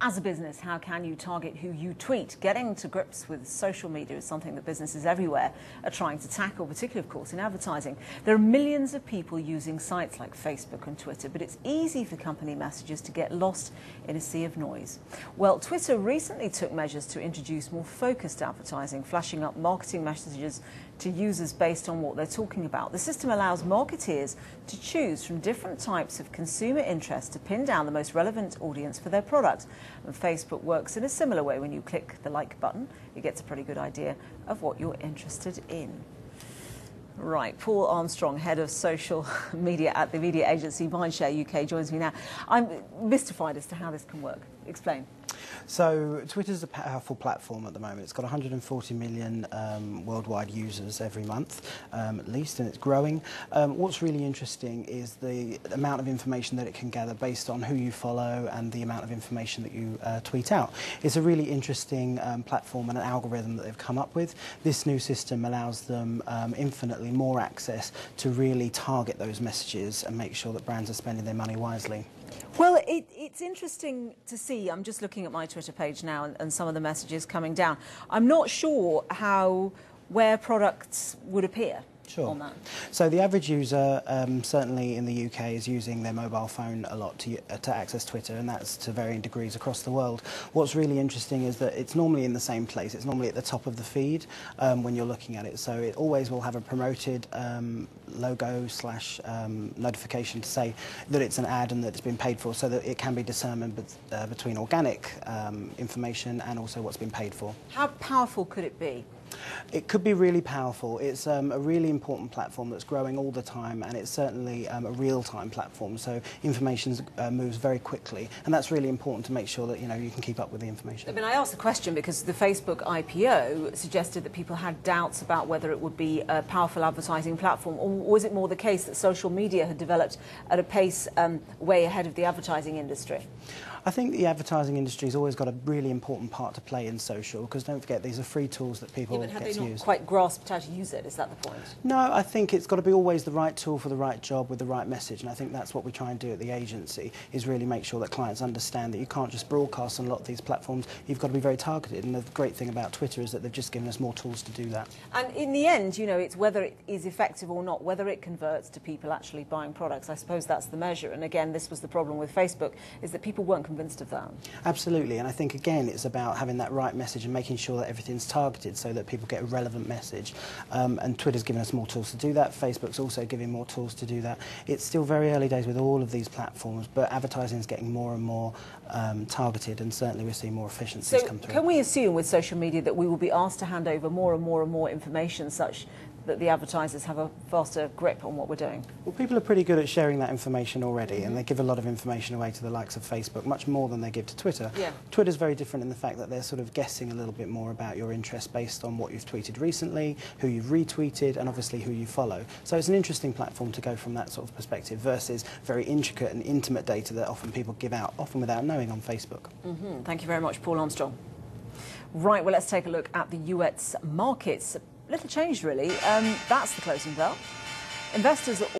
As a business, how can you target who you tweet? Getting to grips with social media is something that businesses everywhere are trying to tackle, particularly, of course, in advertising. There are millions of people using sites like Facebook and Twitter, but it's easy for company messages to get lost in a sea of noise. Well, Twitter recently took measures to introduce more focused advertising, flashing up marketing messages to users based on what they're talking about. The system allows marketeers to choose from different types of consumer interest to pin down the most relevant audience for their product. And Facebook works in a similar way. When you click the like button, it gets a pretty good idea of what you're interested in. Right, Paul Armstrong, head of social media at the media agency Mindshare UK, joins me now. I'm mystified as to how this can work. Explain. So Twitter's a powerful platform at the moment. It's got 140 million worldwide users every month, at least, and it's growing. What's really interesting is the amount of information that it can gather based on who you follow and the amount of information that you tweet out. It's a really interesting platform and an algorithm that they've come up with. This new system allows them infinitely more access to really target those messages and make sure that brands are spending their money wisely. Well, it's interesting to see. I'm just looking at my Twitter page now and some of the messages coming down. I'm not sure where products would appear. Sure. On that. So the average user, certainly in the UK, is using their mobile phone a lot to access Twitter, and that's to varying degrees across the world. What's really interesting is that it's normally in the same place. It's normally at the top of the feed when you're looking at it. So it always will have a promoted logo / notification to say that it's an ad and that it's been paid for, so that it can be discerned between organic information and also what's been paid for. How powerful could it be? It could be really powerful. It's a really important platform that's growing all the time, and it's certainly a real-time platform, so information moves very quickly, and that's really important to make sure that you can keep up with the information. I mean, I asked the question because the Facebook IPO suggested that people had doubts about whether it would be a powerful advertising platform, or was it more the case that social media had developed at a pace way ahead of the advertising industry? I think the advertising industry has always got a really important part to play in social, because don't forget, these are free tools that people get to use. But have they not quite grasped how to use it? Is that the point? No, I think it's got to be always the right tool for the right job with the right message, and I think that's what we try and do at the agency, is really make sure that clients understand that you can't just broadcast on a lot of these platforms. You've got to be very targeted, and the great thing about Twitter is that they've just given us more tools to do that. And in the end, it's whether it is effective or not, whether it converts to people actually buying products. I suppose that's the measure, and again, this was the problem with Facebook, is that people weren't convinced of that. Absolutely, and I think again it's about having that right message and making sure that everything's targeted so that people get a relevant message. And Twitter's given us more tools to do that. Facebook's also giving more tools to do that. It's still very early days with all of these platforms, but advertising is getting more and more targeted, and certainly we're seeing more efficiencies come through. Can we assume with social media that we will be asked to hand over more and more and more information such that the advertisers have a faster grip on what we're doing? Well, people are pretty good at sharing that information already, and they give a lot of information away to the likes of Facebook, much more than they give to Twitter. Yeah. Twitter's very different in the fact that they're sort of guessing a little bit more about your interest based on what you've tweeted recently, who you've retweeted, and obviously who you follow. So it's an interesting platform to go from that sort of perspective versus very intricate and intimate data that often people give out, often without knowing, on Facebook. Thank you very much, Paul Armstrong. Right, well, let's take a look at the US markets. Little change, really. That's the closing bell. Investors are